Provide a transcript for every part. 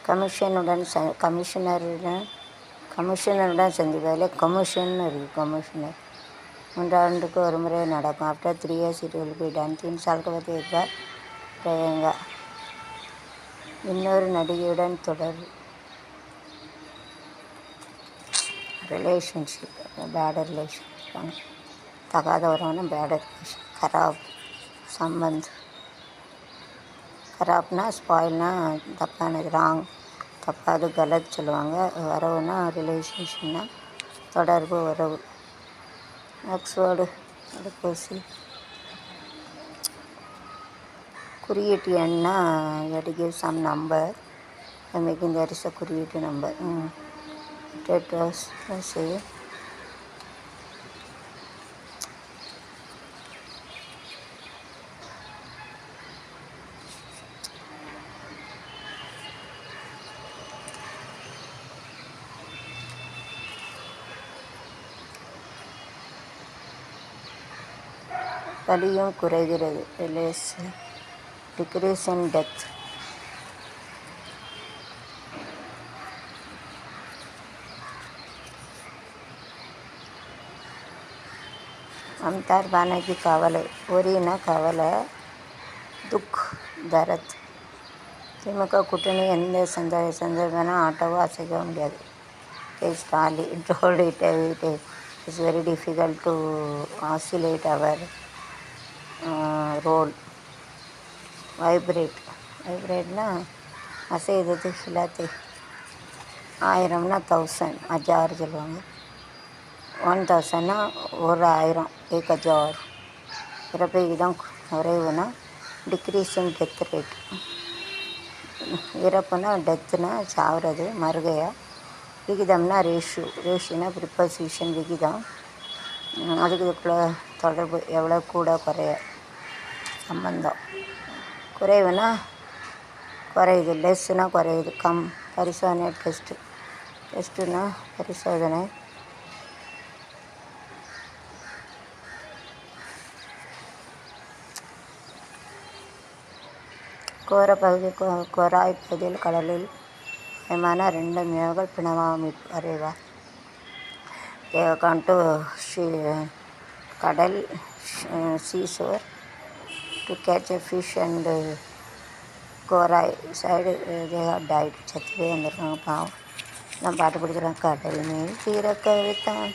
கமிஷனருடன் சந்திப்பதில் கமிஷன் இருக்குது. கமிஷனர் 3 ஆண்டுக்கு ஒரு முறை நடக்கும். After 3 years it will be done. 3 साल के बाद एक बार रहेगा. இன்னொரு நடிகையுடன் தொடர்பு. ரிலேஷன்ஷிப் பேட் ரிலேஷன், தகாத வரவன பேட் ரிலேஷன். கராப் சம்பந்த். கராப்னா ஸ்பாயில்னா தப்பானது, ராங், தப்பாது, கலத் சொல்லுவாங்க. வரவுனா ரிலேஷன்ஷிப்னா தொடர்பு, உறவு. நெக்ஸ்ட் வேர்டு தடுப்பூசி. குறியீட்டு எண்ணா to give some number making there is a குறியீட்டு நம்பர். say வலியும் குறைகிறது. Degrees in death. மம்தார் பானகி கவலை. ஒரினா கவலை, துக் தரத். திமுக கூட்டணி எந்த சந்தர்ப்பம்னா ஆட்டோவோ அசைக்க முடியாது. Stalin told it is very difficult to oscillate our role. வைப்ரேட்னா அசைகிறது, ஹிலாத்தை. 1000னா 1000, 1000 சொல்லுவாங்க. 1000னா 1000, 1000. இறப்பு விகிதம் குறைவுனா டிக்ரீஸ் இன் டெத் ரேட். இறப்புனா டெத்துனா சாவுறது, மறுகையா. விகிதம்னா ரேஷியோனா ப்ரிப்போசிஷன், விகிதம். அதுக்கு இதுக்குள்ள தொடர்பு, எவ்வளோ கூட குறைய, சம்பந்தம். குறைவுனா குறையுது, லெஸ்ஸுனா குறையுது, கம். பரிசோதனை டெஸ்ட்டுனா பரிசோதனை. கோராய் பகுதியில் கடலில் விமான 2 மீனவர்கள் பிணமாக மீட்பு. அறைவா தேவகான் டு கடல் seashore to catch a fish and கோராய் சைடு தே ஹவ் டைட். செத்து போய் வந்திருக்காங்க பாவம். நான் பாட்டு பிடிக்கிறேன். கடல் மேல் பிறக்க வைத்தான்,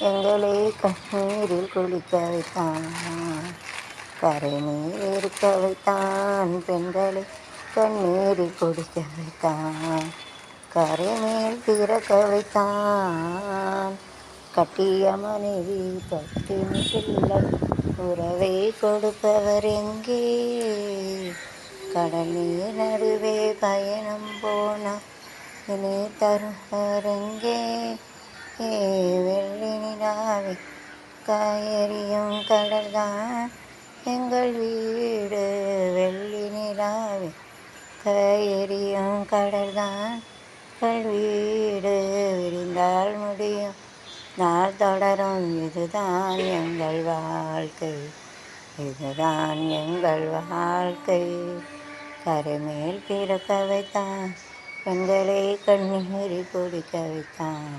எங்களை கண்ணீரில் குளிக்க வைத்தான், கரை மேல் இருக்க வைத்தான், பெண்களை கண்ணீரில் குடிக்க வைத்தான், கரை மேல் பிறக்க வைத்தான், கட்டிய மனைவி பட்டினி பிள்ளை உறவை கொடுப்பவர் எங்கே, கடல் நீர் நடுவே பயணம் போனா இனி தருவர் எங்கே, வெள்ளி நிலாவை காயெறியும் கடல்தான் எங்கள் வீடு, வெள்ளி நிலாவை காயெறியும் கடல்தான் எங்கள் வீடு, விரிந்தால் முடியும் நாள் தொடரும், இதுதான் எங்கள் வாழ்க்கை, இதுதான் எங்கள் வாழ்க்கை, கரை மேல் பிறக்க வைத்தான், பெண்களை கண்ணீரில் குடிக்க வைத்தான்.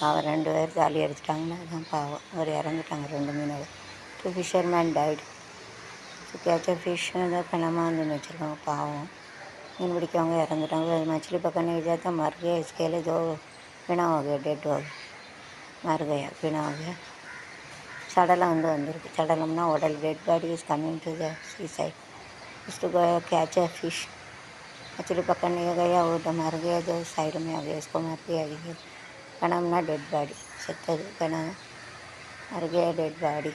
அவன் 2 பேர் தாலி அடிச்சிட்டாங்கன்னா அதான் பாவம். அவர் இறந்துட்டாங்க. 2 மீனவர். 2 fishermen died to catch a fish. தான் பிணமாக வந்து வச்சுருக்காங்க பாவம். மீன் பிடிக்கவங்க இறந்துட்டாங்க. மछली पकड़ने गया था, मर गया. इसके लिए 2 பிணம் हो गया, डेड हो गया, मर गया, பிணம் हो गया. சடலம் வந்திருக்கு. சடலம்னா உடல். Dead body is coming to the seaside. used to go catch a fish. मछली पकड़ने गया, वो मर गया, जो साइड में आ गया, इसको मर गया. பிணம்னா டெட் பாடி, செத்தது. பிணம் மर गया, डेड body.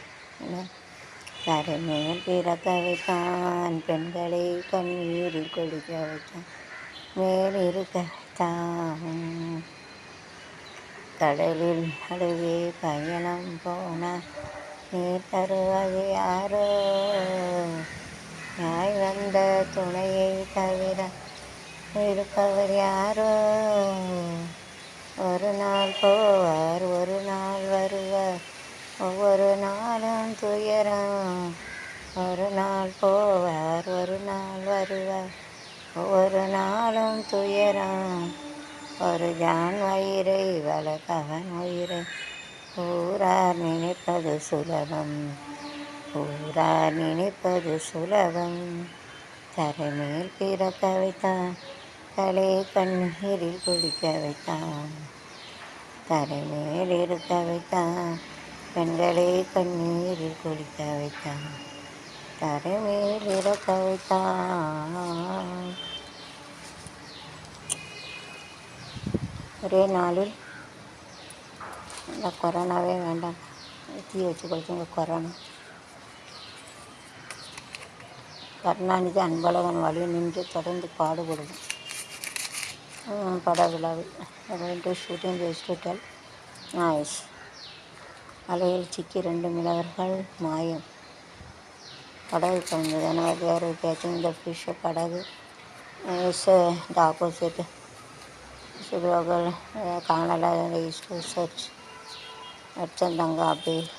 கரை மேல் பிறக்க வைத்தான், பெண்களை கண்ணீரில் குளிக்க வைத்தான், மேல் இருக்க வைத்தான், கடலில் நடுவே பயணம் போனா நீர் தருவது யாரோ, யாய் வந்த துணையை தவிர இருப்பவர் யாரோ, ஒரு நாள் போவார், ஒரு நாள் வருவார், ஒவ்வொரு நாளும் துயரம், ஒரு நாள் போவார், ஒரு நாள் வருவார், ஒவ்வொரு நாளும் துயரம். ஒரு ஜான் வயிறை வளர்க்கவன் உயிரை ஊரார் நினைப்பது சுலபம். ஊரார் நினைப்பது சுலபம். தரைமேல் பிறக்க வைத்தான், தலை கண்ணீரில் குளிக்க வைத்தான். தரைமேல் இருக்க வைத்தான், பெண்களை கண்ணீரில் குளிக்க வைத்தான். தரைமேல் இறக்க வைத்தான். ஒரே நாளில் இந்த கொரோனாவே வேண்டாம், தீ வச்சு கொடுத்துங்க கொரோனா. கருணாநிதி அன்பழகன் வழி நின்று தொடர்ந்து பாடுபடுவோம். பட விழாவில் ரெண்டு ஷூட்டிங் ஹாஸ்பிட்டல் நாய்ஸ். அலையில் சிக்கி 2 மீனவர்கள் மாயம். படகு கவிழ்ந்தது. எனவே வேறு கேச்சிங் த ஃபிஷ். படகு இஸ் த ஆப்போசிட். சிறுவர்கள் காணலாத ஈஸ்ட் சர்ச். அச்சந்தங்க அப்பீல்.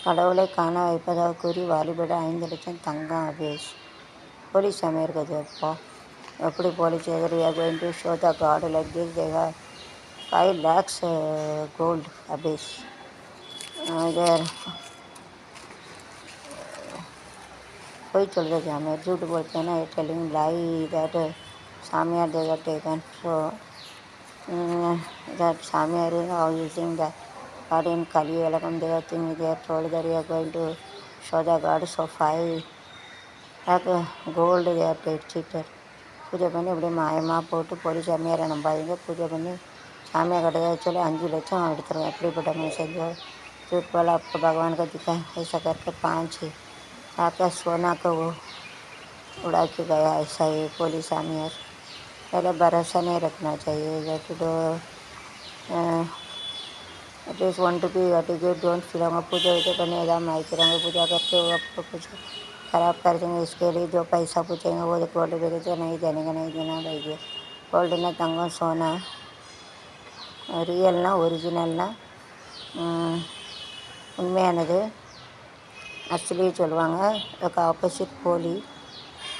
கடவுளை காண வைப்பதாக கூறி வாலிபட 5 லட்சம் தங்கம் அபேஸ். போலீஸ் இருக்குது அப்பா. எப்படி போலீஸ் எதிரியா going to show the god like this? They have 5 lakhs gold அபேஸ். தேர் कोई चल रहा है हमें झूठ बोलते हैं ना, टेलिंग लाई दैट सामियार they got taken. So that सामियार is now using the God in Kali Velakam. They are thinking they are told that you are going to show the God. So 5 lakh gold they are cheated. பூஜை பண்ணி இப்படி மாயமாக போட்டு police சாமியாரை நம்பாதீங்க. பூஜை பண்ணி சாமியை கட்டதை சொல்லி 5 லட்சம் எடுத்துருவோம். எப்படிப்பட்ட மெசேஜ் झूठ बोला आपको भगवान का दिखा ऐसा करके 5 आपका सोना को वो उड़ा के गया. ऐसा ही पुलिस आमिर. पहले भरोसा नहीं रखना चाहिए. जैसे तो एटलीस्ट 1 रुपये टिकट डोंट फिलूँगा. पूजा वूजा करने का माइक रहेंगे. पूजा करके वो आपको कुछ ख़राब कर देंगे. इसके लिए जो पैसा पूछेंगे वो गोल्ड भेजे तो नहीं देने का, नहीं देना भाई. गोल्ड ना तंगम सोना ரியல்னா ஒரிஜினல்னா உண்மையானது அசலி சொல்லுவாங்க. அதுக்கு ஆப்போசிட் போலி.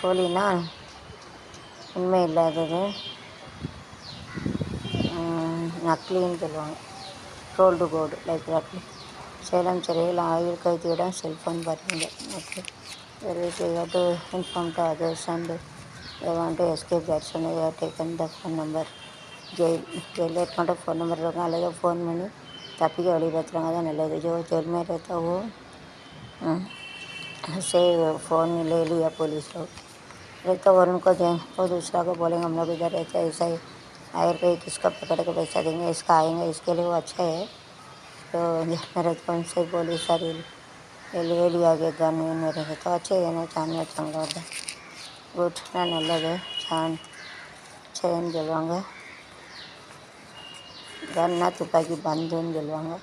போலினா உண்மை இல்லாதது, நக்லின்னு சொல்லுவாங்க. Rolled gold like that. Salem சிறையில் ஆயுள் கைதியிடம் செல்ஃபோன் பார்த்தீங்க. Okay, to inform to others and they want to escape that, so they have taken the phone number. ஜெயிலில் இருக்கோண்ட ஃபோன் நம்பர் இருக்கும். அல்லது ஃபோன் பண்ணி தப்பிக்க வழி பார்த்துறாங்க. தான் நல்லது. जो जेल में रहता वो से फ़ोन ले लिया पुलिस लोग रहता और उनको वो दूसरा को बोलेंगे हम लोग इधर रहते ऐसा ही आयर पे किसका पकड़ के पैसा देंगे, इसका आएंगे. इसके लिए वो अच्छा है. तो जेल में रहते उनसे पुलिस सारी ले लिया गया. गन वन रहेगा तो अच्छे है ना. चांद चंगा होता गुड ना நல்லது. சான் சேன்னு சொல்லுவாங்க. கன்னா துப்பாக்கி பந்துன்னு சொல்லுவாங்க.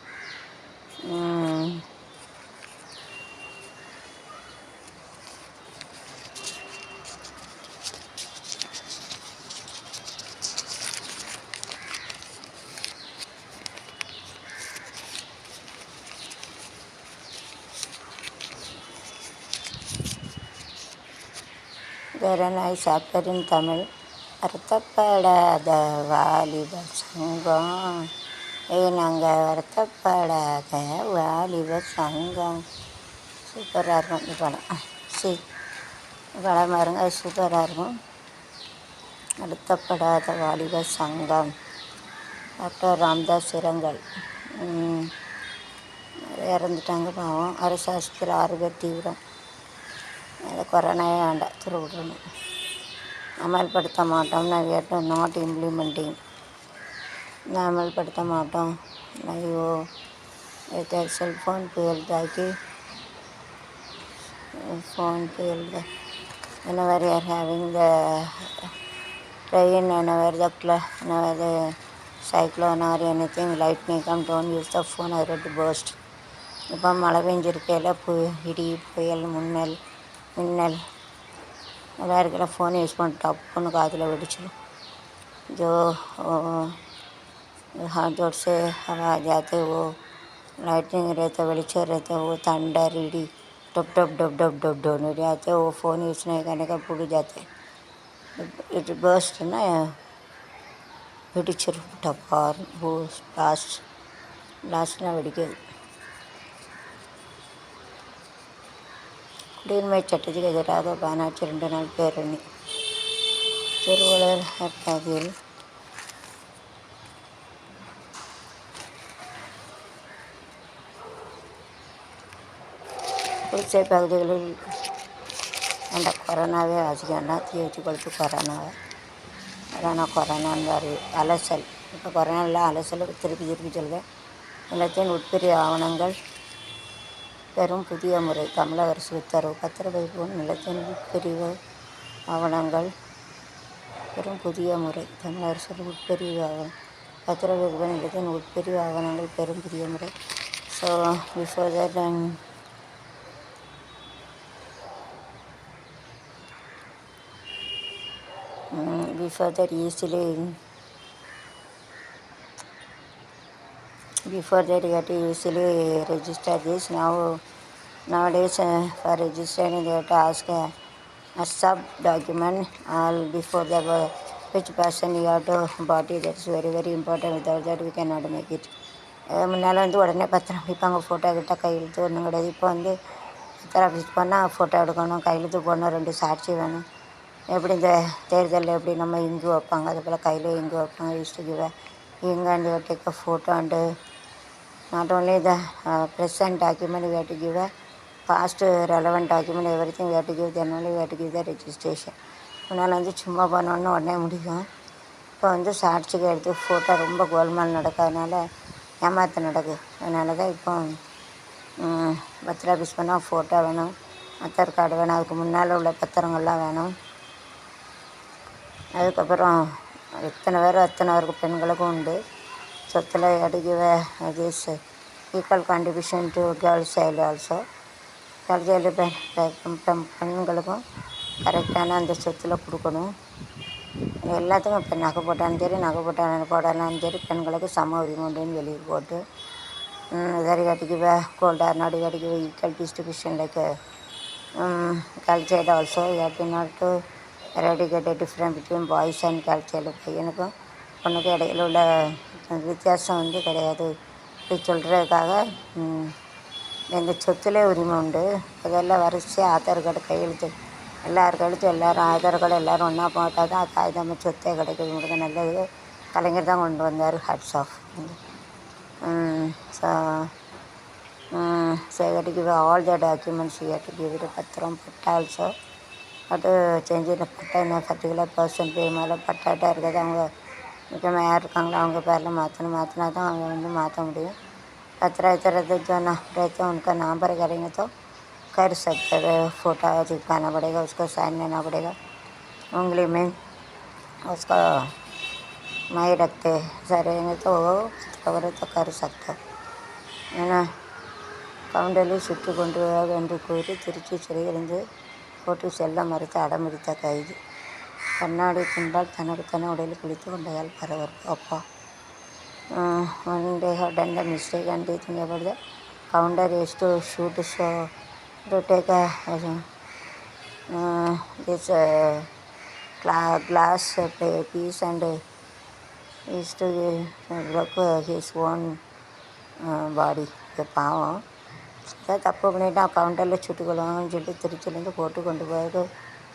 Very nice chapter in Tamil. வருத்தப்படாத வாலிப சங்கம். நாங்கள் வருத்தப்படாத வாலிப சங்கம். சூப்பராக இருக்கும் இந்த படம். படம் பாருங்க, சூப்பராக இருக்கும். வருத்தப்படாத வாலிப சங்கம். டாக்டர் ராம்தாஸ் இரங்கல். இறந்துட்டாங்க பாவம். அரசு ஆஸ்பத்திரி 6 பேர் தீவிரம். அதை கொரோனாவே வேண்டாம், துரு விடணும். அமல்படுத்த மாட்டோம்னா வேட்டு நாட் இம்ப்ளிமெண்டிங். அமல்படுத்த மாட்டோம். ஐயோ செல்ஃபோன் பேல்தாக்கி ஃபோன் பேல்த whenever you are having the rain, whenever the cyclone or anything, lightning come, don't use the phone or it burst. இப்போ மழை பெஞ்சிருக்கையில் இடி புயல் மின்னல் நல்லா இருக்கிற ஃபோன் யூஸ் பண்ணி டப்புன்னு காதில் வெடிச்சிடும். जो हाथ जोड़ से हवा जाते वो लाइटिंग रहता, வெளிச்சம் रहता, वो थंडर इडी टप टप डप डप डप डप हो जाते वो फ़ोन यूज़ नहीं करने का भूल जाते इट बर्स्ट ना வெடிச்சிரு டப்பார் பூஸ் லாஸ்ட்லாம் வெடிக்காது குடியுரிமை சட்டத்துக்கு எதிராக பானாட்சி 2 நாள் பேரணி திருவள்ளுவர் பகுதியில் புதுச்சேரி பகுதிகளில் அந்த கொரோனாவே ஆச்சுக்கண்டா தீ வச்சு கொளுத்து கொரோனான்னு அலசல் இப்போ கொரோனாவில் அலசல் திருப்பி சொல்லுவேன் நிலத்தின் உட்பிரிவு ஆவணங்கள் பெறும் புதிய முறை தமிழக அரசு உத்தரவு பத்திரப்பதிவு நிலத்தின் உட்பிரிவு ஆவணங்கள் பெறும் புதிய முறை தமிழக அரசு உட்பிரிவு ஆவணம் பத்திரப்பதிவு நிலத்தின் உட்பிரிவு ஆவணங்கள் பெறும் புதிய முறை so before that before that you have to usually register this nowadays for registering you have to ask a sub document all before the which person you have to body. That's very very important. Without that we cannot make it. முன்னால் உடனே பத்திரம் அடிப்பாங்க photo கிட்ட கையெழுத்து ஒன்றும் கிடையாது இப்போ பத்திரம் ஆஃபீஸ் போனால் ஃபோட்டோ எடுக்கணும் கையெழுத்து போடணும் 2 சாட்சி வேணும் எப்படி இந்த தேர்தலில் எப்படி நம்ம இங்கு வைப்பாங்க அதுபோல் கையில் இங்கு வைப்பாங்க யூஸ் டு கிவ் இங்கு and you take a photo and not only the present document we have to give a past relevant document everything we have to give then only we have to give the registration முன்னால் சும்மா பண்ணோன்னு உடனே முடியும் இப்போ சாட்சிக்கு எடுத்து photo ரொம்ப கோல்மால் நடக்காதனால ஏமாற்ற நடக்குது அதனால தான் இப்போ பத்திர ஆஃபீஸ் பண்ணால் ஃபோட்டோ வேணும் ஆதார் கார்டு வேணும் அதுக்கு முன்னால் உள்ள பத்திரங்கள்லாம் வேணும் அதுக்கப்புறம் எத்தனை பேருக்கு பெண்களுக்கும் உண்டு சொத்தில் அடிக்கவே this equal contribution to girls child also girls child பெண்களுக்கும் கரெக்டான அந்த சொத்தில் கொடுக்கணும் எல்லாத்துக்கும் இப்போ நகை போட்டாலும் சரி போடாலும் சரி பெண்களுக்கு சம உரிமை உண்டுன்னு வெளியே போட்டு very got to give a gold or not, you got to give a equal distribution like girl child also. You have to not to eradicate a difference between boys and girl child. பையனுக்கும் பொண்ணுக்கு இடையில உள்ள வித்தியாசம் கிடையாது இப்படி சொல்கிறதுக்காக எங்கள் சொத்துல உரிமை உண்டு அதெல்லாம் வரிசையாக ஆதார் கார்டு கையெழுத்து எல்லார் கையெழுத்து எல்லோரும் ஆதார் கார்டு எல்லோரும் ஒன்றா போட்டால் தான் காகிதம் சொத்தே கிடைக்குது உங்களுக்கு நல்லது கலைஞர் தான் கொண்டு வந்தார் hats off so you have to give all the documents you have to give it பத்திரம் பட்டா ஆல்சோ அது சேஞ்ச் பட்டா என்ன பர்டிகுலர் பர்சன் பேர் மேலே பட்டாட்டா இருக்கிறது அவங்க முக்கியமாக யார் இருக்காங்களோ அவங்க பேரில் மாற்றினா தான் அவங்க மாற்ற முடியும் पत्र रहते जो ना रहते उनका नाम पर करेंगे तो कर सकते हैं फ़ोटो चिपकाना पड़ेगा उसको साइन लेना पड़ेगा उंगली में उसका माई रखते रहेंगे तो पत्र तो कर सकते है ना கவுண்டரில் சுட்டு கொண்டு என்று கூறி திருச்சி சிறையிலிருந்து போட்டு செல்ல மறுத்து அடம்பிடித்த கைது கண்ணாடி துண்டால் தனக்குத்தானே உடலில் குளித்து கொண்டதால் பரபரப்பு அப்பா one day have done the mistake and they think about the counter is to shoot so to take a this glass piece and is to broke his own body பாவம் ஏதாவது தப்பு பண்ணிவிட்டு கவுண்டரில் சுட்டுக்கொள்வாங்கன்னு சொல்லிட்டு திருச்சிலேருந்து போட்டு கொண்டு போயிட்டு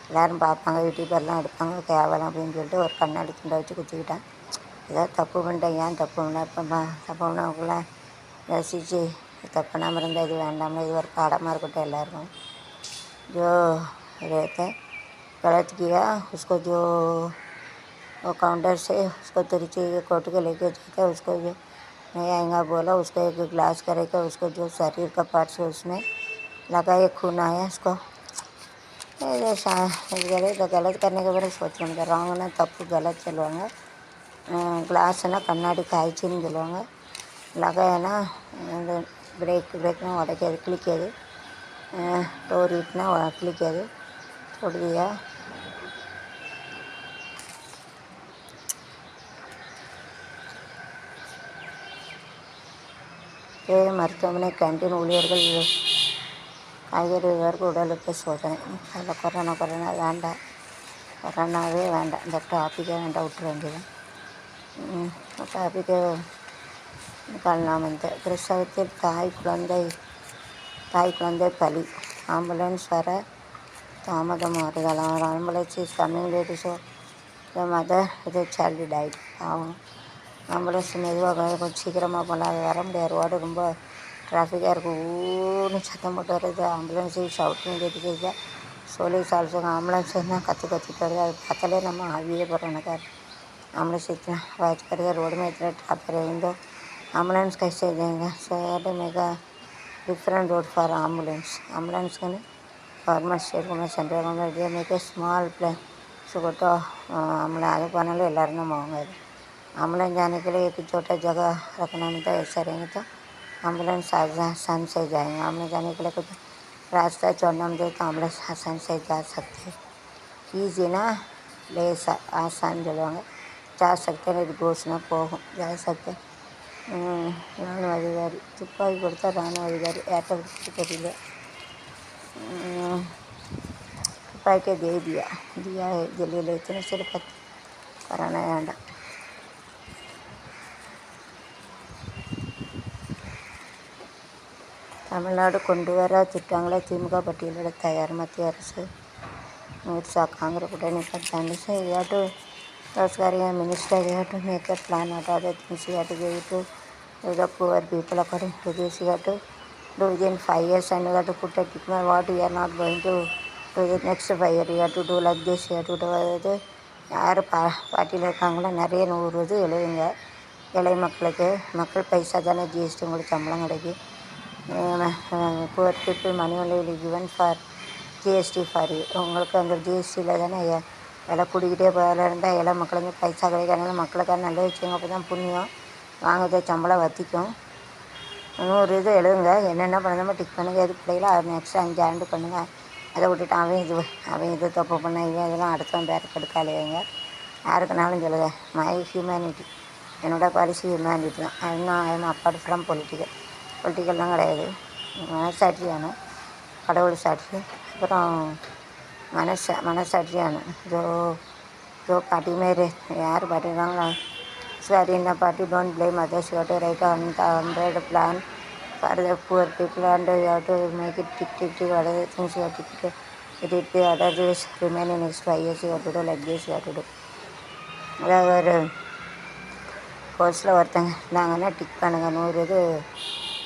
எல்லோரும் பார்ப்பாங்க யூடியூபர்லாம் எடுப்பாங்க கேவலம் அப்படின்னு சொல்லிட்டு ஒரு கண்ணாடி துண்டை வச்சு குத்திக்கிட்டேன் ஏதாவது தப்பு பண்ணிட்டேன் ஏன் தப்பு பண்ண இப்போ தப்பு பண்ணவங்கள ரசித்து தப்பு பண்ணாமல் இருந்தால் இது வேண்டாமல் இது ஒரு பாடமாக இருக்கட்டும் எல்லாருக்கும் जो रहते गलत किया उसको जो वो काउंटर से उसको तिरछी कोर्ट के लेके जाता है उसको जो नहीं आएगा बोला उसको एक ग्लास करेगा उसको जो शरीर का पार्ट्स है उसमें लगा ये खून आया उसको तो गलत करने के बारे सोच रहे रॉन्ग ना तப்பு गलत चलवाएंगे கிளாஸ்னால் கண்ணாடி காய்ச்சின்னு சொல்லுவாங்க லகைனா அந்த பிரேக்னால் உடைக்காது கிளிக்காது டோர் வீட்னா கிளிக்காது தொடுதியா மருத்துவமனை கேண்டீன் ஊழியர்கள் காய்கறி வரைக்கும் உடலுக்கு சோதனை. அதில் கொரோனா வேண்டாம், கொரோனாவே வேண்டாம், இந்த டாப்பிக்கே வேண்டாம், விட்டுற வேண்டியது. டாப்பிக்கு காரணம் பிரசவத்தில் தாய் குழந்தை பலி, ஆம்புலன்ஸ் வர தாமதமாறுதலாம். ஒரு ambulance is coming late, so the mother இது சைல்டு டைட். ஆம்புலன்ஸ் மெதுவாக கொஞ்சம் சீக்கிரமாக போகலாம், அது வர முடியாது, ரோடு ரொம்ப டிராஃபிக்காக இருக்கும், ஊன்னு சத்தம் போட்டு வருது. ஆம்புலன்ஸு ஷவுட்டிங் கேட்டுக்கிட்டு போலீஸ் ஆல்சோ ஆம்புலன்ஸ் என்ன கத்திட்டு வருது, அது பார்த்தாலே நம்ம ஆவியே போகிறோம். எனக்கு ஆம்புலன்ஸ் इतना आवाज़ करके रोड में इतने ट्रैफिक रहेंगे तो एम्बुलेंस कैसे देंगे. So I have to make a different road for ambulance. Ambulance can government state government central government they make a small plan. So go to ambulance आगे पाने एल्लारू होंगे. एम्बुलेंस जाने के लिए एक छोटा जगह रखना मिलता है, ऐसा रहेंगे तो एम्बुलेंस आसान से जाएंगे. एम्बुलेंस जाने के लिए कुछ रास्ता छोड़ना मिलता तो एम्बुलेंस आसान से जा सकते हैं. ईजी ना लेस आसान जलवाएंगे जा सकते हैं. घोषणा को जा सकते. राणु अधिकारी तुपाकी கொடுத்தா ராணுவ அதிகாரி ஏட்ட தெரியல. तुपाकी दे दिया है जल्दी लेते सिर्फ कराना வேண்டாம். தமிழ்நாடு கொண்டு வர திட்டங்களை திமுக பட்டியலிட தயார். மத்திய அரசு மூர்ச்சா காங்கிரஸ் கூட்டணி கட்டாண்டு செய்யாட்டு रोजगारी minister you have to make a plan out of the things you have to give to the poor people according to this you have to do within 5 years and you have to put a tick mark what you are not going to do the next 5 years you have to do like this you have to do இது யார் பார்ட்டியில் இருக்காங்களோ நிறைய 100 இது எழுதுங்க. ஏழை மக்கள் பைசா தானே ஜிஎஸ்டி உங்களுக்கு சம்பளம் கிடைக்கும். Poor people money only given for GST for உங்களுக்கு அந்த ஜிஎஸ்டியில் தானே விலை கூடிக்கிட்டே போதில் இருந்தால் ஏழை மக்களுக்கு பைசா கிடைக்காதனால மக்களுக்காக நல்ல விஷயம் அப்போ தான் புண்ணியம் வாங்குறத சம்பளம் வற்றிக்கும். 100 இது எழுதுங்க, என்னென்ன பண்ணணுமோ டிக் பண்ணுங்கள், எது பிள்ளைகளோ அதை நெக்ஸ்ட் 5 ஆண்டு பண்ணுங்கள். அதை விட்டுட்டு அவன் இது தப்பு பண்ண இவன் இதெல்லாம் அடுத்தவன் பேரை கெடுக்காலேங்க. யாருக்குனாலும் சொல்லுங்கள் மை ஹியூமனிட்டி, என்னோடய பாலிசி ஹியூமனிட்டி தான். இன்னும் அப்பார்ட் ஃப்ரம் பொலிட்டிக்கல்லாம் கிடையாது. மனசாட்சியான கடவுள் சாட்சி அப்புறம் मनसाक्षियान जो पार्टी में यार पार्टी இருக்காங்களோ சாரி இந்த party don't blame others you have to right 100 plan for the poor people and you have to make it tick other things you have to tick it the other days remain in next 5 years you have to do like this you have to do. அதாவது போஸ்ட்டில் ஒருத்தங்க இருந்தாங்கன்னா tick பண்ணுங்கள் 100 இது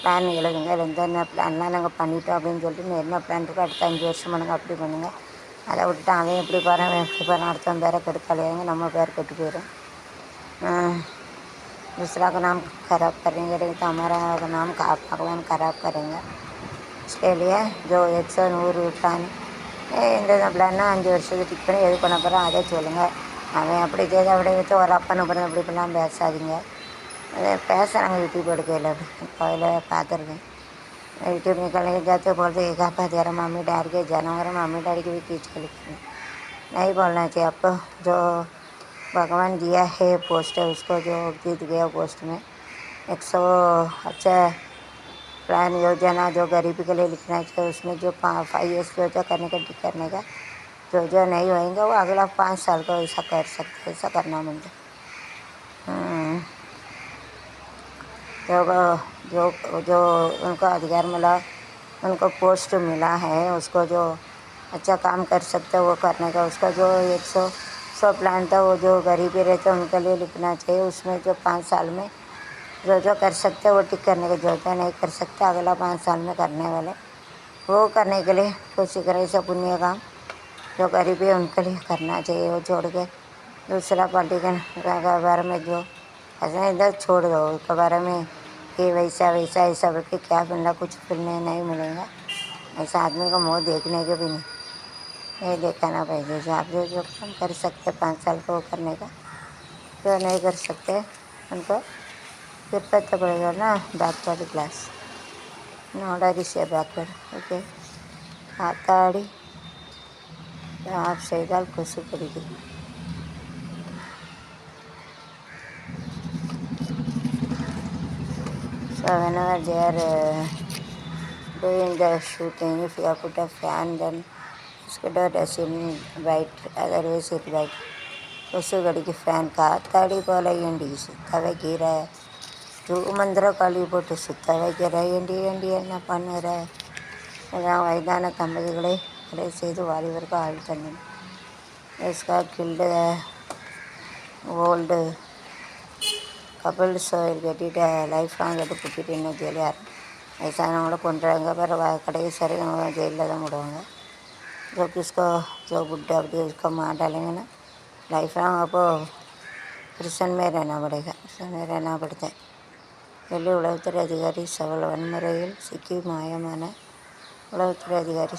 plan எழுதுங்க. எந்தென்ன பிளான்லாம் நாங்கள் பண்ணிட்டோம் அப்படின்னு சொல்லிட்டு என்ன பிளான் இருக்கோ அடுத்த 5 வருஷம் பண்ணுங்கள், அப்படி பண்ணுங்கள். அதை விட்டுட்டு அவன் எப்படி போகிறான் அடுத்தவன் பேரை கெடுக்காலேங்க, நம்ம பேர் கெட்டு போயிடும். दूसरा का नाम खराब करेंगे तो हमारा नाम भगवान खराब करेंगे. इसके लिए जो 100 प्लान இந்த பிளான்னா 5 வருஷத்துக்கு டிக் பண்ணி எது பண்ண போகிறோம் அதை சொல்லுங்கள். அவன் அப்படி செய்து அப்படி வச்சு ஒரு அப்பனை பிறகு அப்படி இப்படிலாம் பேசாதீங்க. அதை பேசுகிறாங்க யூடியூப் எடுக்கையில் அதில் பார்த்துருக்கேன். यूट्यूब निकलने जाते बोलते एक आप तेरा मम्मी डैडी के जानवर मम्मी डैडी की भी खींच के लिखी नहीं बोलना चाहिए. आपको जो भगवान दिया है पोस्ट है उसको जो जीत गया पोस्ट में 100 अच्छा प्लान योजना जो गरीबी के लिए लिखना चाहिए. उसमें जो 5 years जो करने का टिक करने का जो नहीं होएंगे वो अगला 5 साल को ऐसा कर सकते, ऐसा करना मिलता. जो उनको अधिकार मिला उनको पोस्ट मिला है उसको जो अच्छा काम कर सकते वो करने का. उसका जो 100 प्लान था वो जो गरीबी रहते उनके लिए लिखना चाहिए. उसमें जो 5 साल में जो कर सकते वो टिक करने का, जो नहीं कर सकते अगला 5 साल में करने वाले वो करने के लिए कुछ करे से पुण्य काम जो गरीबी है उनके लिए करना चाहिए. वो छोड़ के दूसरा पार्टी के बारे में जो ऐसा इधर छोड़ दो. उसके बारे में ये वैसा ऐसा करके क्या मिलना, कुछ फिरने नहीं मिलेगा. ऐसा आदमी को मुँह देखने के भी नहीं दिखाना चाहिए. जो आप जो काम कर सकते 5 साल को करने का, जो नहीं कर सकते उनको फिर पता पड़ेगा ना बैकवर्ड क्लास नोडा से बैकवर्ड ओके आताड़ी आप செய்தால் கொசு பிடிக்கும். So whenever they are doing the shooting. If you have put a fan, then mosquito does in white, otherwise it white. கொசு கடிக்கு ஃபேன் காத்தாடி போல ஏண்டி சுத்த வைக்கிற தூமந்திர கழுவி போட்டு சுத்த வைக்கிற ஏண்டி ஏண்டி என்ன பண்ணுற எல்லாம் வயதான தம்பதிகளை கொலை செய்து வாலிபருக்கு ஆயுள் தண்டனை. எஸ்கா கில்டு ஓல்டு கபில் சோயில் கட்டிட்டு லைஃப் லாங் கட்டி குட்டிட்டு இன்னும் ஜெயிலார். வயசானவங்கள கொண்டுறாங்க, பிறகு கடைசி ஜெயிலில் தான் விடுவாங்க. जो किसको जो बुढ़ा भी उसको मार डालेंगे ना, लाइफ लॉन्ग आपको प्रिसन में रहना पड़ेगा. प्रिसन में रहना पड़ता है. டெல்லி உளவுத்துறை அதிகாரி சவல் வன்முறையில் சிக்கி மாயமான உளவுத்துறை அதிகாரி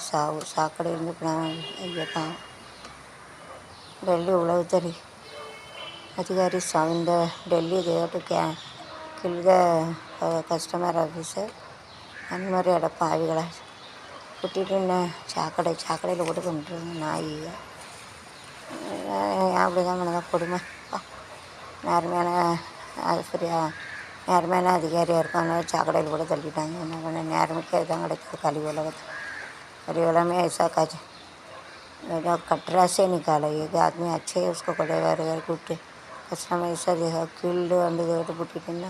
சாக்கடையிலிருந்து ஐயப்பா. டெல்லி உளவுத்துறை அதிகாரி இந்த டெல்லி தேவட்டு கில் த கஸ்டமர் ஆஃபீஸர் வன்முறையோட பாவிகளா குட்டிட்டு சாக்கடையில் போட்டு கொண்டுருவாங்க நாயிங்க. அப்படி தான் பண்ணதான் கொடுமை. நேர்மையான நேர்மையான அதிகாரியாக இருக்காங்க, சாக்கடையில் கூட தள்ளிட்டாங்க. என்ன பண்ண நேர்மைக்கு தான் கிடைக்கிது. கலி उलगमे ऐसा काज कटरा से निकाला. एक आदमी अच्छे है, उसको कटेगा कुटे कस्टमर ऐसा देखा किल्ड अंडे देखो पुट्टिना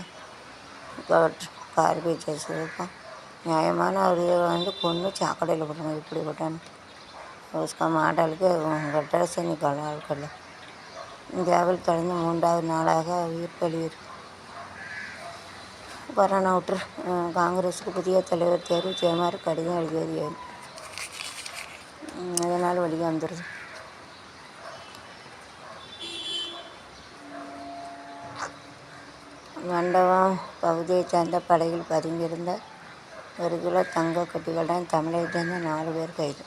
कार्बेज न्यायमान और को चाकड़े इपड़ी कोटान उसका माडल के गटर से निकाला. இந்தியாவில் கடந்த 3வது நாளாக உயிர் பலி. கொரோனா விட்டு காங்கிரஸுக்கு புதிய தலைவர் தேர்வு செய்யுமாறு கடிதம் எழுதியது. அதனால் வழி வந்துடுது. மண்டபம் பகுதியைச் சேர்ந்த படகில் பதுங்கியிருந்த 1 கிலோ தங்க கட்டிகளுடன் தமிழகத்தைச் 4 பேர் கைது.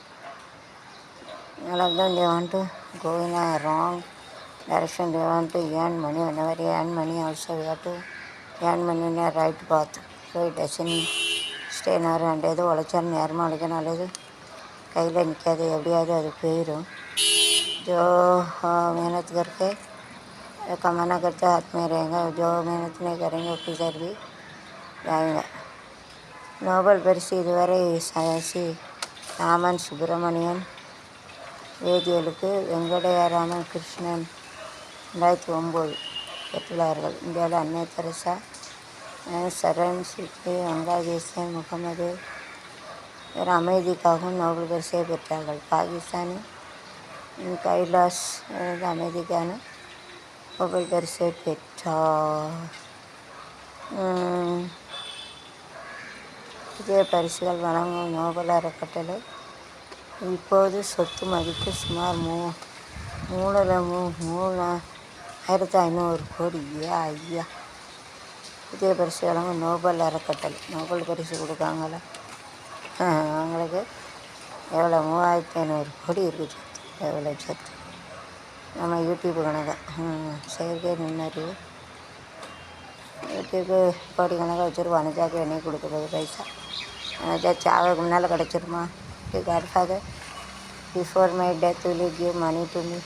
All they want to go in a wrong direction. They want to earn money. Whenever you earn money, also you have to earn money in a right path. So it doesn't stay in our hand. ஏதோ உழைச்சாலும் நேரமாக உழைக்கனால இது கையில் நிற்காது, எப்படியாவது அது போயிடும். जो मेहनत करके कमाना करते हाथ में रहेगा, जो मेहनत नहीं करेंगे ऑफिसर भी जाएंगे. நோபல் பரிசு இதுவரை சி ராமன் சுப்பிரமணியன், வேதியியலுக்கு வெங்கடராமன் கிருஷ்ணன் 2009 பெற்றுள்ளார்கள். இந்தியாவில் அன்னை தெரசா, சரண் சித்தி, வங்காளதேசம் முகமது இவர் அமைதிக்காகவும் நோபல் பரிசை பெற்றார்கள். பாகிஸ்தானின் கைலாஷ் அமைதிக்கான நோபல் பரிசை பெற்றார். புதிய பரிசுகள் வழங்கும் நோபல் அறக்கட்டளை இப்போது சொத்து மதிப்பு சுமார் 3,500 கோடி. ஐயா, புதிய பரிசு வழங்கும் நோபல் அறக்கட்டளை நோபல் பரிசு கொடுக்காங்களா? அவங்களுக்கு எவ்வளோ 3,500 கோடி இருக்குது சொத்து. எவ்வளோ சொத்து நம்ம யூடியூப்பு கணக்காக செயற்கை நுண்ணறிவு யூடியூப்பு கோடி கணக்காக வச்சுருக்கோம். அனுஜாக்கு என்னைக்கு கொடுக்குறது பைசா? அனுஜா சாவுக்கு முன்னால் கிடச்சிருமா? Godfather, before my death will you give money to me?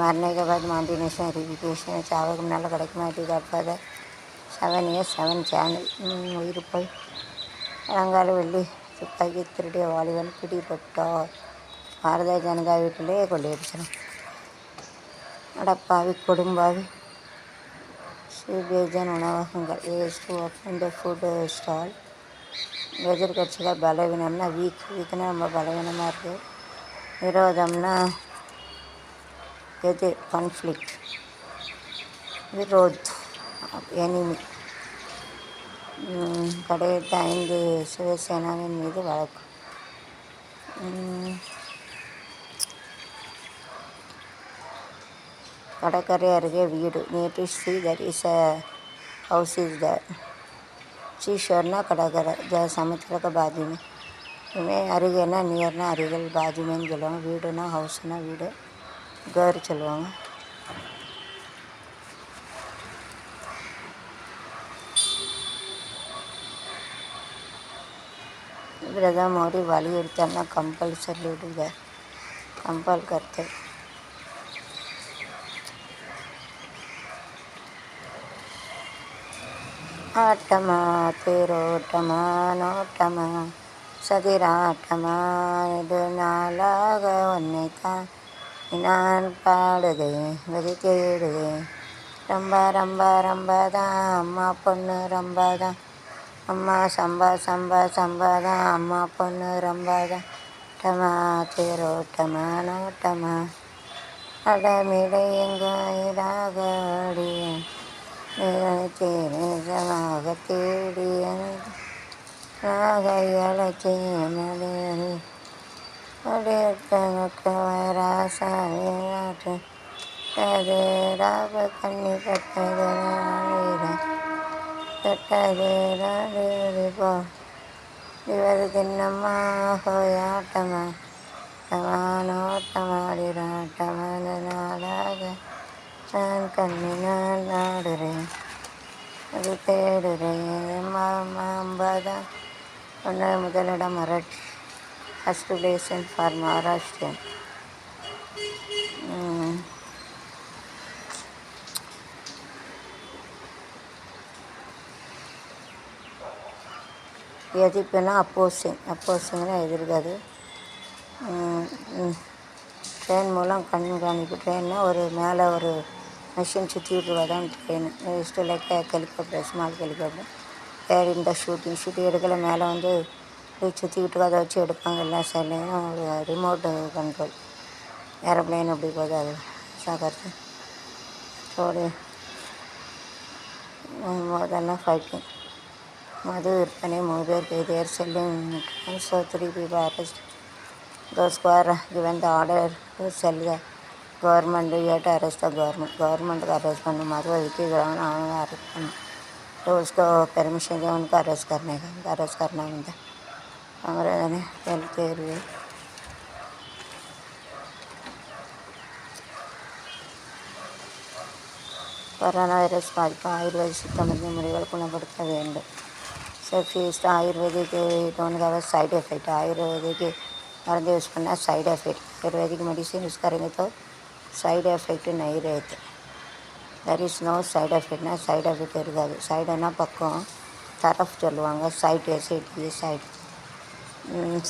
मरने के बाद मार्टिनेशन रिविकेशन चावल मुन्नाल கிடைக்குமா? Godfather 7 years 7 சேனல் உயிர் போய் இளங்கால வெள்ளி துப்பாக்கி திருடிய வாலிபன் பிடிபட்டார். பாரதிய ஜனதா வீட்டிலே கொள்ளையடிச்சிடும். அடப்பாவி கொடும்பாவி. சிபிஜன் உணவகங்கள் waste open the food stall. எதிர்கட்சிகள் பலவீனம்னா வீக்னா ரொம்ப பலவீனமாக இருக்குது. விரோதம்னா எது? கான்ஃப்ளிக்ட். விரோத் எனிமி. கடையெடுத்த 5 சிவசேனாவின் மீது வழக்கு. கடற்கரை அருகே வீடு. நேற்று see that is a house is the शीशोरना கடற்கரை சமுத்திரக்க பாஜுமே. இனிமேல் அருகேனா நியர்னா அருகில், பாஜுமேன்னு சொல்லுவாங்க. வீடுனா ஹவுஸ்னா வீடு, கேர் சொல்லுவாங்க. பிரதமர் மோடி வலியுறுத்தல்னா கம்பல்சரி விடுங்க, கம்பல் கருத்து. ஆட்டமா தேரோட்டமா நோட்டமா சதிராட்டமா இது நாளாக உன்னைத்தான் நான் பாடுகிறேன் கதி தேடுகிறேன். ரொம்ப ரொம்ப ரொம்ப தான் அம்மா பொண்ணு ரொம்ப தான். அம்மா சம்பா சம்பா சம்பா தான் அம்மா பொண்ணு ரொம்ப தான். டமா தேரோட்டமா நோட்டமா அடமிடை எங்காயிராக ஓடிய தேனமாக தேடிய அழைச்சேனே ராசாட்டு அது ராப கண்ணி பட்டது தொட்டது போ இவது தின்னம்மா ஹோயாட்டமா நோட்டமாடிராட்டமான நாளாக நான் கண்ணினால் நாடுறேன் அது தேடுறேன். மாம்பதான் ஒன்று முதலிடம் Marathi first place for Maharashtrian. எதிர்ப்புனா அப்போசிங்னா எதிர்க்காது. ட்ரெயின் மூலம் கண்காணிப்பு. ட்ரெயின்னா ஒரு மேலே ஒரு மிஷின் சுற்றிட்டு தான் train. Just like helicopter, small helicopter. வேறு இந்த ஷூட்டிங் எடுக்கல. மேலே வந்து சுற்றிக்கிட்டு அதை வச்சு எடுப்பாங்க. எல்லா சைட்லேயும் ஒரு ரிமோட்டு கண்ட்ரோல். ஏரோப்ளைன் அப்படி போகுது அது சாகிறது. ஒரு முதல்ல ஃபைட்டிங். மது விற்பனை 3 பேர் கைது. They are selling drugs. So 3 people arrested. Those who are given the order to sell the government, you have to arrest the government. Government को arrest करना मधु विक्की ग्राउंड आने arrest करना. तो उसको permission दिया उनको arrest करने का. arrest करना होता है. अंग्रेज़ों ने चलते हुए கொரோனா வைரஸ் பாதிப்பு ஆயுர்வேத சித்த மருந்து முறைகள் குணப்படுத்த வேண்டும். ஃபீஸ்ட் ஆயுர்வேதிக்கு டோன்ட் ஹேவ் साइड इफेक्ट. ஆயுர்வேதிக்கு मருந்து यूज़ பண்ணால் side effect. Ayurvedic medicine use करेंगे तो साइड इफेक्ट नहीं रहते. there is no side effect. ना साइड इफेक्ट இருக்காது. சைடுனா பக்கம் தரஃப் சொல்லுவாங்க. Side S I D side.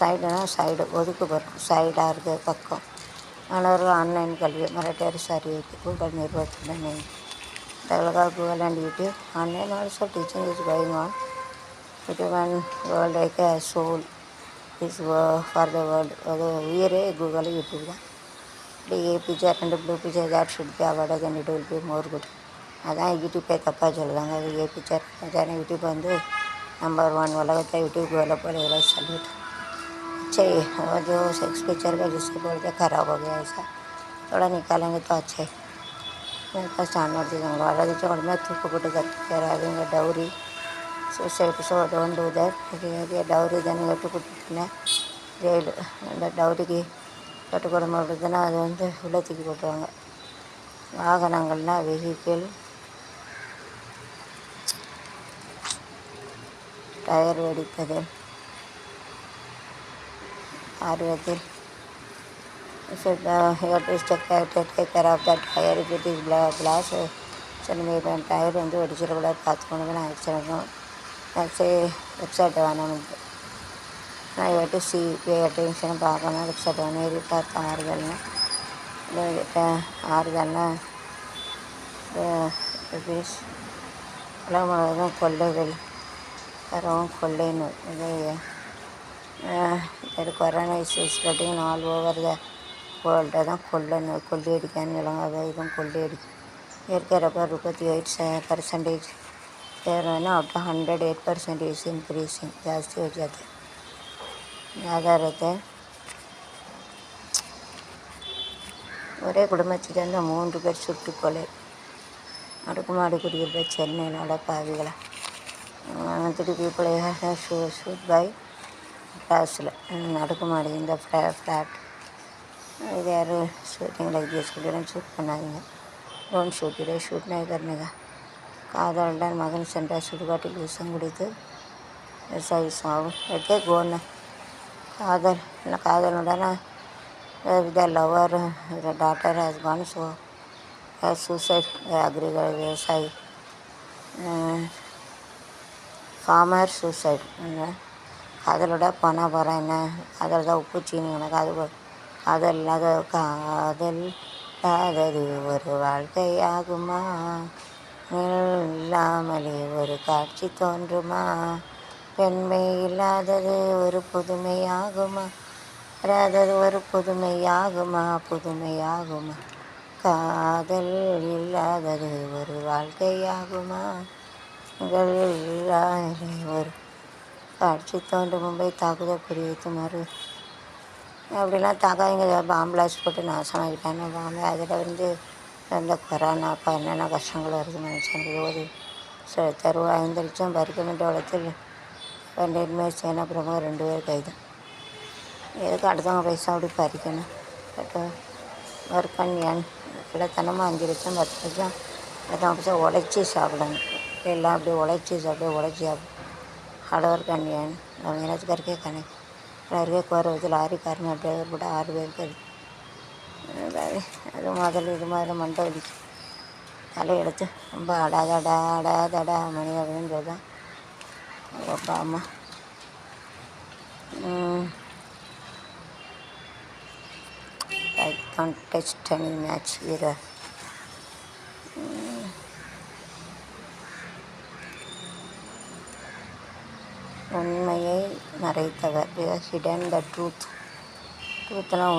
சைடுனா சைடு ஒதுக்கு வரும். சைடாக இருக்குது பக்கம். மாணவர்கள் ஆன்லைன் கல்வி மராட்டி அரசு அறிவிப்பு. கூகுள் நிறுவனத்துடன் Google and YouTube. Online also teaching is going on. YouTube and world like a soul is for the world. அது உயிரே கூகுள் யூடியூப் தான். இப்படி picture and blue picture that should be avoided and it will be more good. அதான் யூடியூப்பே தப்பாக சொல்லுவாங்க. அது ஏ picture அதான் YouTube வந்து நம்பர் 1 உலகத்தில் यूट्यूब डेवलप हो सल्यूट. अच्छे और जो सेक्स पिक्चर का जिससे बोलते ख़राब हो गया ऐसा थोड़ा निकालेंगे तो अच्छे. मेरे पास जानवर थी वाला जो मैं तुक्को पुट कर डौरी suicide. So don't do that. Dowry தானே கட்டுக்கூட்டுனா ஜெயிலு. அந்த டவுரிக்கு கட்டுக்கூட மாட்டதுன்னா அது வந்து உள்ளே தூக்கி போட்டுருவாங்க. வாகனங்கள்னால் வெஹிக்கிள், டயர் வெடிப்பது, ஆர்வத்தில் take care of the tyre. If it is blast சில டயர் வந்து வெடிச்சிடக்கூடாது. பார்த்துக்கணும். நான் ஆக்சிடென்ட்டும் சரி வெப்சைட் வேணாம். நான் இவட்டு பே அட்டென்ஷன் பார்க்கணும். வெப்சைட் வேணும். ஏறி பார்த்து ஆறுதல்னா ருபீஸ் உலகம் முழுவதும் கொள்ளைகள் தரவும் கொள்ளை நோய். இது corona is spreading all over the world. தான் கொள்ளை நோய். கொள்ளையடிக்கான்னு விளங்காத இதுவும் கொள்ளையடிக்கும். இயற்கை ரப்பர் 38% ஏறுனா அப்போ 108% இன்க்ரீஸிங் ஜாஸ்தி हो जाते. ஆதாரத்தை ஒரே குடும்பத்தைச் சேர்ந்த 3 பேர் சுட்டுக்கொலை. அடுக்குமாடி குடியிருப்பு சென்னையில் அடப்பாவிகளை 3 people ஷூட் பை கிளாஸில் அடுக்குமாடி இந்த ஃப்ளாட். இது யார் ஷூட்டிங் லைக் திஸ் ஷூட் பண்ணாதீங்க. Don't shoot. இதை ஷூட் नहीं करने का. காதலுடன் மகன் சென்ற சுடுகாட்டில் விஷம் குடித்து சாவு. எட்டே கோன்னு காதலுடன் the lover daughter has gone suicide. Agriculture விவசாயி ஃபார்மர் சூசைட். காதலோட போனால் போகிறேன் என்ன, காதல் தான் உப்பு சீனி எனக்கு காதல் இல்லாத காதல் இல்லாதது ஒரு வாழ்க்கையாகுமா, நிழல் இல்லாமலே ஒரு காட்சி தோன்றுமா, பெண்மை இல்லாதது ஒரு புதுமையாகுமா, வராதது ஒரு புதுமையாகுமா, காதல் இல்லாதது ஒரு வாழ்க்கையாகுமா, நிழல் இல்லாமலே ஒரு காட்சி தோன்று. மும்பை தாக்குதல் குறித்து அப்படிலாம் தாக்காதீங்க, பாம்பிளாஸ் போட்டு நாசமாகிட்டாங்க பாம்பு. அதில் இந்த கொரோனா அப்போ என்னென்ன கஷ்டங்கள் வருது மனுஷனுக்கு. ஒரு தெருவு 5 லட்சம் பறிக்கப்பட்ட வளத்தில் நெல்மை சேனா பிரமுகர் 2 பேர் கைது. எதுக்கு அடுத்தவங்க பைசா அப்படி பறிக்கணும்? ஒர்க் பண்ணியான் கிளத்தனமாக 5 லட்சம் 10 லட்சம் அடுத்தவங்க பைசா உழைச்சி சாப்பிடணும். எல்லாம் அப்படியே உழைச்சி சாப்பிடும். हार्ड वर्क करनी है, मेहनत करके खाने करके कोर லாரி காரணம் டிரைவர் கூட 6 பேர் கறி. அது முதல்ல மண்டை வலிக்கும். தலை எடுத்து ரொம்ப அடாதடா மனித அப்படின்னு சொல்லுதான். அப்பா அம்மா I can't test any match either. உண்மையை மறைத்தவர், hidden the truth. ட்ரூத்லாம்